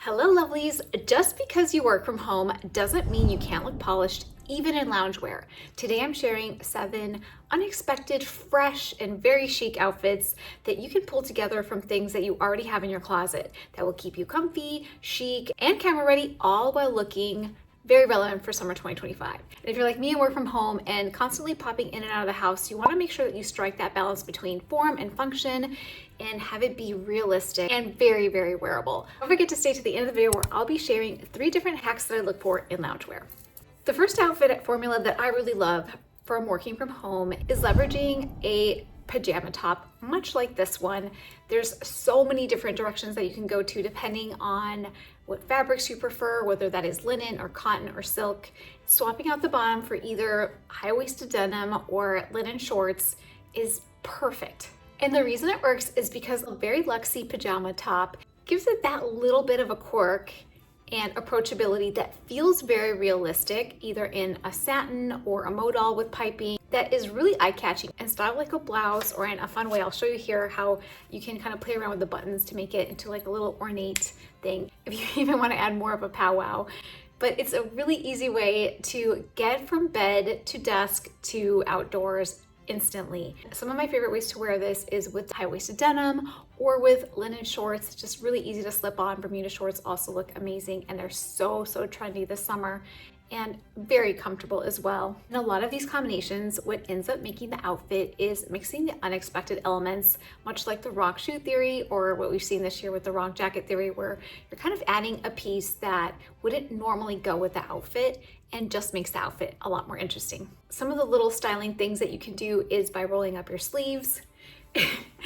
Hello lovelies! Just because you work from home doesn't mean you can't look polished even in loungewear. Today I'm sharing 7 unexpected, fresh, and very chic outfits that you can pull together from things that you already have in your closet that will keep you comfy, chic, and camera ready, all while looking very relevant for summer 2025. And if you're like me and work from home and constantly popping in and out of the house, you want to make sure that you strike that balance between form and function and have it be realistic and very, very wearable. Don't forget to stay to the end of the video where I'll be sharing 3 different hacks that I look for in loungewear. The first outfit formula that I really love from working from home is leveraging a pajama top, much like this one. There's so many different directions that you can go to depending on what fabrics you prefer, whether that is linen or cotton or silk. Swapping out the bottom for either high-waisted denim or linen shorts is perfect. And the reason it works is because a very luxy pajama top gives it that little bit of a quirk and approachability that feels very realistic, either in a satin or a modal with piping that is really eye-catching and styled like a blouse or in a fun way. I'll show you here how you can kind of play around with the buttons to make it into like a little ornate thing if you even want to add more of a powwow. But it's a really easy way to get from bed to desk to outdoors instantly. Some of my favorite ways to wear this is with high-waisted denim or with linen shorts. It's just really easy to slip on. Bermuda shorts also look amazing and they're so trendy this summer and very comfortable as well. In a lot of these combinations, what ends up making the outfit is mixing the unexpected elements, much like the rock shoe theory or what we've seen this year with the rock jacket theory, where you're kind of adding a piece that wouldn't normally go with the outfit and just makes the outfit a lot more interesting. Some of the little styling things that you can do is by rolling up your sleeves,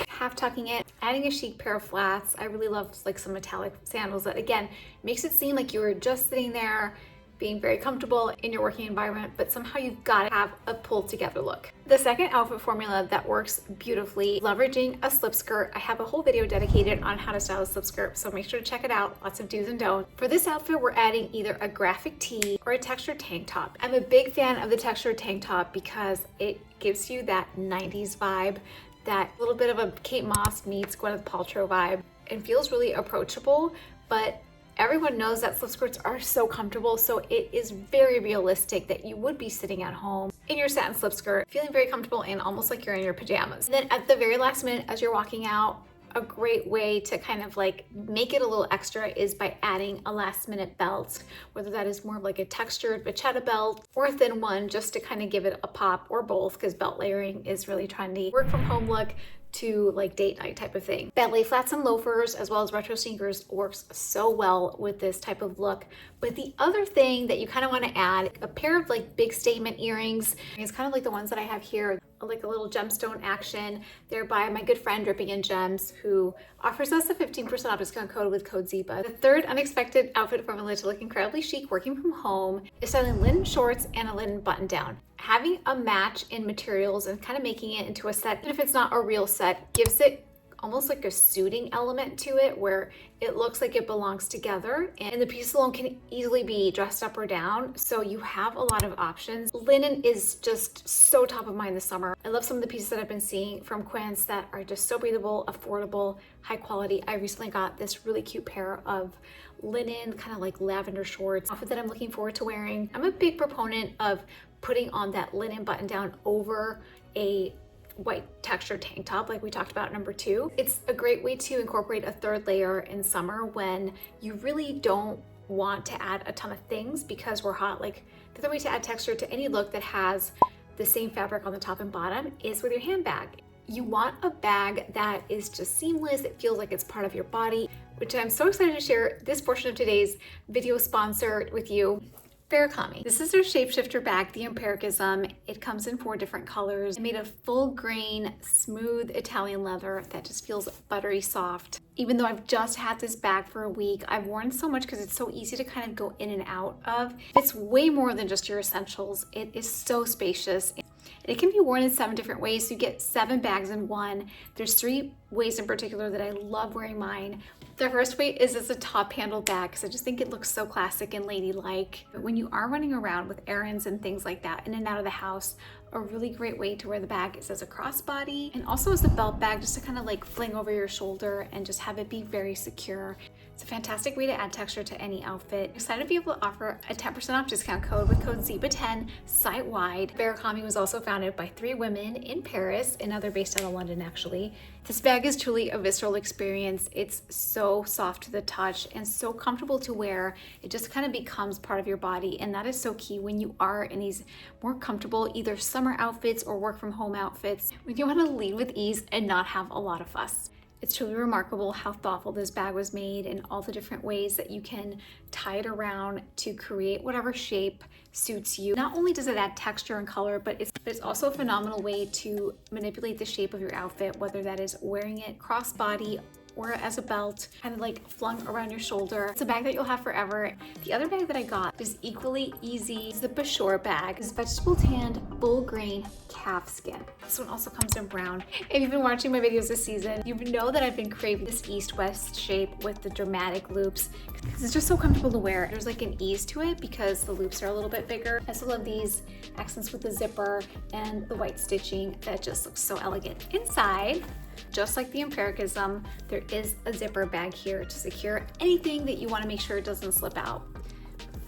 half tucking it, adding a chic pair of flats. I really love like some metallic sandals that again makes it seem like you were just sitting there being very comfortable in your working environment, but somehow you've got to have a pulled together look. The second outfit formula that works beautifully, leveraging a slip skirt. I have a whole video dedicated on how to style a slip skirt, so make sure to check it out. Lots of do's and don'ts. For this outfit, we're adding either a graphic tee or a textured tank top. I'm a big fan of the textured tank top because it gives you that 90s vibe, that little bit of a Kate Moss meets Gwyneth Paltrow vibe, and feels really approachable, but everyone knows that slip skirts are so comfortable, so it is very realistic that you would be sitting at home in your satin slip skirt, feeling very comfortable and almost like you're in your pajamas. And then at the very last minute, as you're walking out, a great way to kind of like make it a little extra is by adding a last minute belt, whether that is more of like a textured vachetta belt or a thin one, just to kind of give it a pop, or both, because belt layering is really trendy. Work from home look to like date night type of thing. Ballet flats and loafers as well as retro sneakers works so well with this type of look. But the other thing that you kind of want to add, a pair of like big statement earrings. It's kind of like the ones that I have here, like a little gemstone action. They're by my good friend Dripping in Gems, who offers us a 15% off discount code with code Ziba. The third unexpected outfit formula to look incredibly chic working from home is styling linen shorts and a linen button down. Having a match in materials and kind of making it into a set, even if it's not a real set, gives it almost like a suiting element to it where it looks like it belongs together, and the piece alone can easily be dressed up or down, so you have a lot of options. Linen is just so top of mind this summer. I love some of the pieces that I've been seeing from Quince that are just so breathable, affordable, high quality. I recently got this really cute pair of linen, kind of like lavender shorts, outfit that I'm looking forward to wearing. I'm a big proponent of putting on that linen button down over a white textured tank top like we talked about number 2. It's a great way to incorporate a third layer in summer when you really don't want to add a ton of things because we're hot. Like the other way to add texture to any look that has the same fabric on the top and bottom is with your handbag. You want a bag that is just seamless, it feels like it's part of your body, which I'm so excited to share this portion of today's video sponsor with you. Beracamy. This is their shapeshifter bag, the Empiricism. It comes in 4 different colors. I made a full grain, smooth Italian leather that just feels buttery soft. Even though I've just had this bag for a week, I've worn so much because it's so easy to kind of go in and out of. It's way more than just your essentials. It is so spacious. It can be worn in 7 different ways, so you get 7 bags in one. There's 3 ways in particular that I love wearing mine. The first way is as a top handle bag because I just think it looks so classic and ladylike. When you are running around with errands and things like that, in and out of the house, a really great way to wear the bag is as a crossbody and also as a belt bag, just to kind of like fling over your shoulder and just have it be very secure. It's a fantastic way to add texture to any outfit. I'm excited to be able to offer a 10% off discount code with code Ziba10 site-wide. Beracamy was also founded by 3 women in Paris, and now they're based out of London actually. This bag is truly a visceral experience. It's so soft to the touch and so comfortable to wear. It just kind of becomes part of your body, and that is so key when you are in these more comfortable either summer outfits or work from home outfits, when you want to lead with ease and not have a lot of fuss. It's truly remarkable how thoughtful this bag was made and all the different ways that you can tie it around to create whatever shape suits you. Not only does it add texture and color, but it's also a phenomenal way to manipulate the shape of your outfit, whether that is wearing it crossbody or as a belt, kind of like flung around your shoulder. It's a bag that you'll have forever. The other bag that I got is equally easy. It's the Bashore bag. It's vegetable tanned, bull grain, calf skin. This one also comes in brown. If you've been watching my videos this season, you know that I've been craving this east-west shape with the dramatic loops, because it's just so comfortable to wear. There's like an ease to it because the loops are a little bit bigger. I also love these accents with the zipper and the white stitching that just looks so elegant. Inside, just like the Empiricism, there is a zipper bag here to secure anything that you want to make sure it doesn't slip out.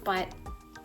But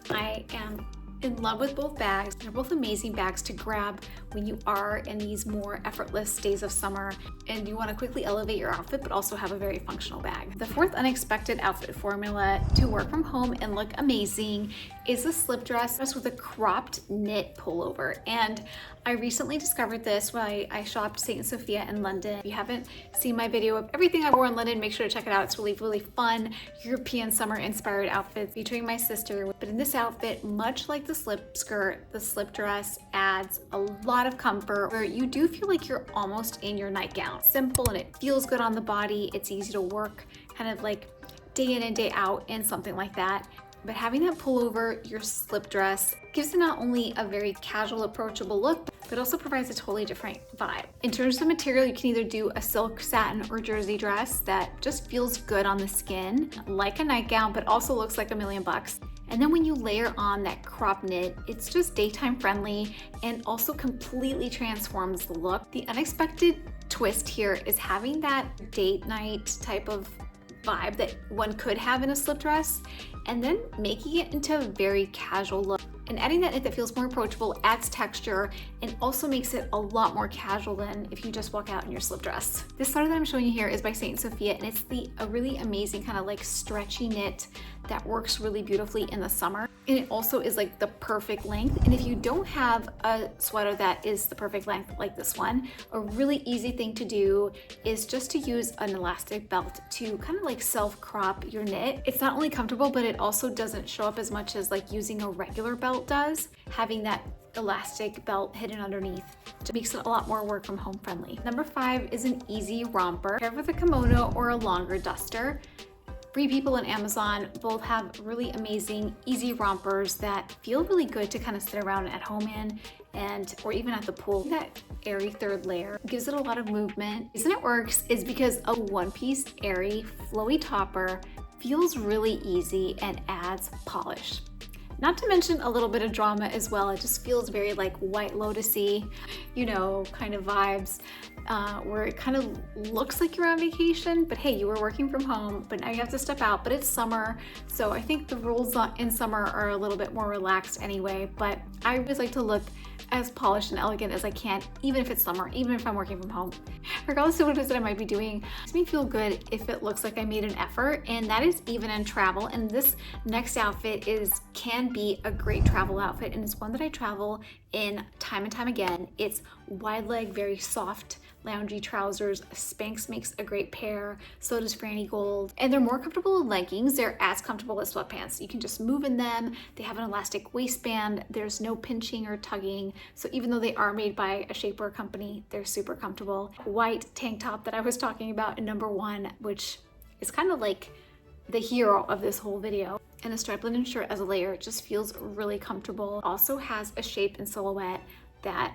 I am in love with both bags. They're both amazing bags to grab when you are in these more effortless days of summer and you want to quickly elevate your outfit but also have a very functional bag. The fourth unexpected outfit formula to work from home and look amazing is a slip dress with a cropped knit pullover. And I recently discovered this when I shopped St. Sophia in London. If you haven't seen my video of everything I wore in London, make sure to check it out. It's really, really fun European summer inspired outfit featuring my sister. But in this outfit, much like the slip skirt, the slip dress adds a lot of comfort where you do feel like you're almost in your nightgown. Simple, and it feels good on the body. It's easy to work kind of like day in and day out in something like that. But having that pull over your slip dress gives it not only a very casual, approachable look, but also provides a totally different vibe. In terms of material, you can either do a silk, satin, or jersey dress that just feels good on the skin, like a nightgown, but also looks like $1,000,000. And then when you layer on that crop knit, it's just daytime friendly and also completely transforms the look. The unexpected twist here is having that date night type of vibe that one could have in a slip dress, and then making it into a very casual look. And adding that knit that feels more approachable adds texture and also makes it a lot more casual than if you just walk out in your slip dress. This sweater that I'm showing you here is by St. Sophia, and it's a really amazing kind of like stretchy knit that works really beautifully in the summer. And it also is like the perfect length. And if you don't have a sweater that is the perfect length like this one, a really easy thing to do is just to use an elastic belt to kind of like self-crop your knit. It's not only comfortable, but it also doesn't show up as much as like using a regular belt does. Having that elastic belt hidden underneath just makes it a lot more work from home friendly. Number 5 is an easy romper. Paired with a kimono or a longer duster. Free People and Amazon both have really amazing, easy rompers that feel really good to kind of sit around at home in, or even at the pool. That airy third layer gives it a lot of movement. The reason it works is because a one-piece, airy, flowy topper feels really easy and adds polish. Not to mention a little bit of drama as well. It just feels very like White Lotus-y, you know, kind of vibes, where it kind of looks like you're on vacation, but hey, you were working from home, but now you have to step out, but it's summer. So I think the rules in summer are a little bit more relaxed anyway, but I always like to look as polished and elegant as I can, even if it's summer, even if I'm working from home. Regardless of what it is that I might be doing, it makes me feel good if it looks like I made an effort, and that is even in travel. And this next outfit can be a great travel outfit, and it's one that I travel in time and time again. It's wide leg, very soft, loungy trousers. Spanx makes a great pair, so does Franny Gold. And they're more comfortable in leggings. They're as comfortable as sweatpants. You can just move in them. They have an elastic waistband. There's no pinching or tugging. So even though they are made by a shapewear company, they're super comfortable. White tank top that I was talking about in number 1, which is kind of like the hero of this whole video. And a striped linen shirt as a layer just feels really comfortable. Also has a shape and silhouette that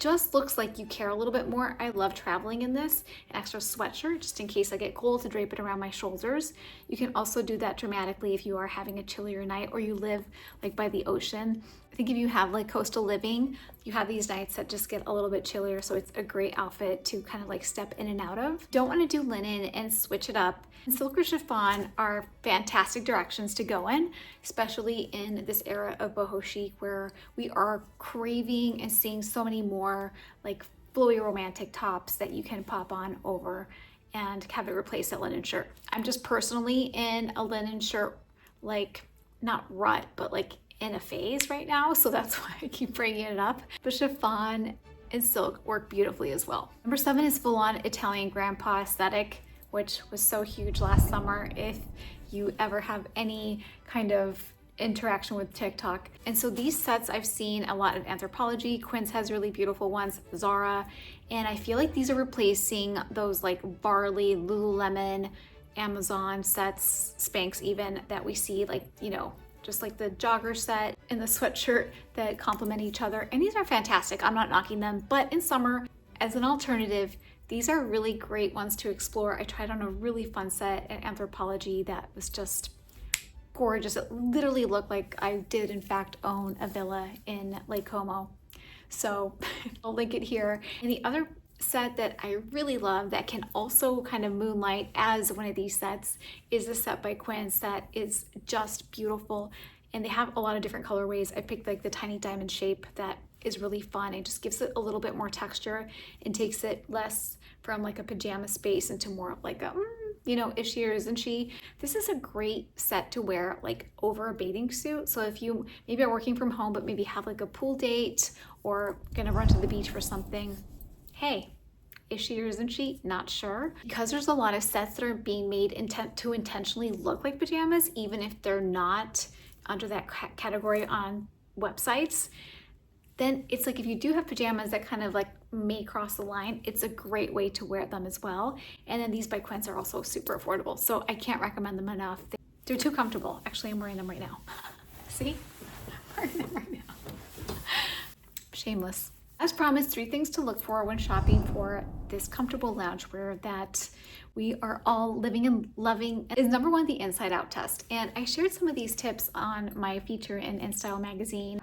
just looks like you care a little bit more. I love traveling in this. An extra sweatshirt just in case I get cold to drape it around my shoulders. You can also do that dramatically if you are having a chillier night or you live like by the ocean. I think if you have like coastal living, you have these nights that just get a little bit chillier, so it's a great outfit to kind of like step in and out of. Don't want to do linen and switch it up. And silk or chiffon are fantastic directions to go in, especially in this era of boho chic where we are craving and seeing so many more like flowy romantic tops that you can pop on over and have it replace that linen shirt. I'm just personally in a linen shirt, like not rut, but like in a phase right now, so that's why I keep bringing it up. But chiffon and silk work beautifully as well. Number 7 is full-on Italian grandpa aesthetic, which was so huge last summer if you ever have any kind of interaction with TikTok. And so these sets I've seen a lot of Anthropologie, Quince has really beautiful ones, Zara, and I feel like these are replacing those like Varley, Lululemon, Amazon sets, Spanx even, that we see like, you know, just like the jogger set and the sweatshirt that complement each other. And these are fantastic. I'm not knocking them, but in summer, as an alternative, these are really great ones to explore. I tried on a really fun set at Anthropologie that was just gorgeous. It literally looked like I did in fact own a villa in Lake Como. So I'll link it here. And the other set that I really love that can also kind of moonlight as one of these sets is the set by Quince that is just beautiful, and they have a lot of different colorways. I picked like the tiny diamond shape that is really fun. It just gives it a little bit more texture and takes it less from like a pajama space into more of like a you know, is she or isn't she? This is a great set to wear like over a bathing suit. So if you maybe are working from home but maybe have like a pool date or gonna run to the beach for something, hey, is she or isn't she? Not sure. Because there's a lot of sets that are being made to intentionally look like pajamas, even if they're not under that category on websites, then it's like if you do have pajamas that kind of like may cross the line, it's a great way to wear them as well. And then these by Quince are also super affordable, so I can't recommend them enough. They're too comfortable. Actually, I'm wearing them right now. See? I'm wearing them right now. Shameless. As promised, 3 things to look for when shopping for this comfortable loungewear that we are all living and loving is number 1, the inside out test. And I shared some of these tips on my feature in InStyle magazine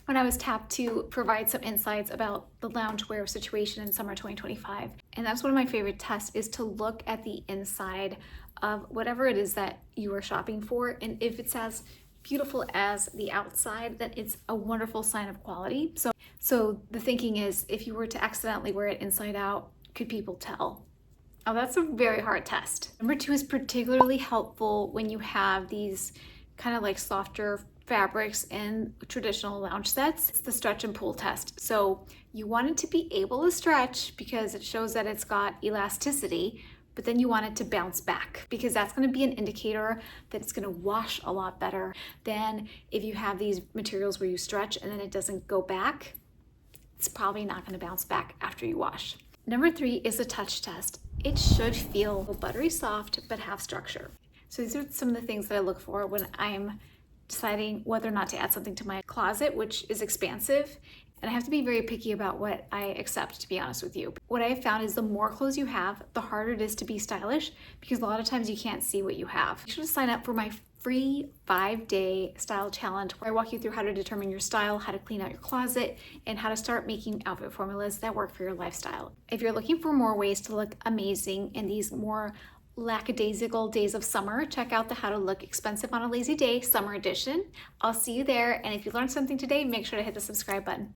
when I was tapped to provide some insights about the loungewear situation in summer 2025. And that's one of my favorite tests, is to look at the inside of whatever it is that you are shopping for. And if it's as beautiful as the outside, then it's a wonderful sign of quality. So the thinking is, if you were to accidentally wear it inside out, could people tell? Oh, that's a very hard test. Number 2 is particularly helpful when you have these kind of like softer fabrics in traditional lounge sets. It's the stretch and pull test. So you want it to be able to stretch because it shows that it's got elasticity, but then you want it to bounce back because that's going to be an indicator that it's going to wash a lot better than if you have these materials where you stretch and then it doesn't go back. It's probably not going to bounce back after you wash. Number 3 is a touch test. It should feel buttery soft but have structure. So these are some of the things that I look for when I'm deciding whether or not to add something to my closet, which is expansive. And I have to be very picky about what I accept, to be honest with you. What I have found is the more clothes you have, the harder it is to be stylish because a lot of times you can't see what you have. You should sign up for my free 5-day style challenge where I walk you through how to determine your style, how to clean out your closet, and how to start making outfit formulas that work for your lifestyle. If you're looking for more ways to look amazing in these more lackadaisical days of summer, check out the How to Look Expensive on a Lazy Day Summer Edition. I'll see you there, and if you learned something today, make sure to hit the subscribe button.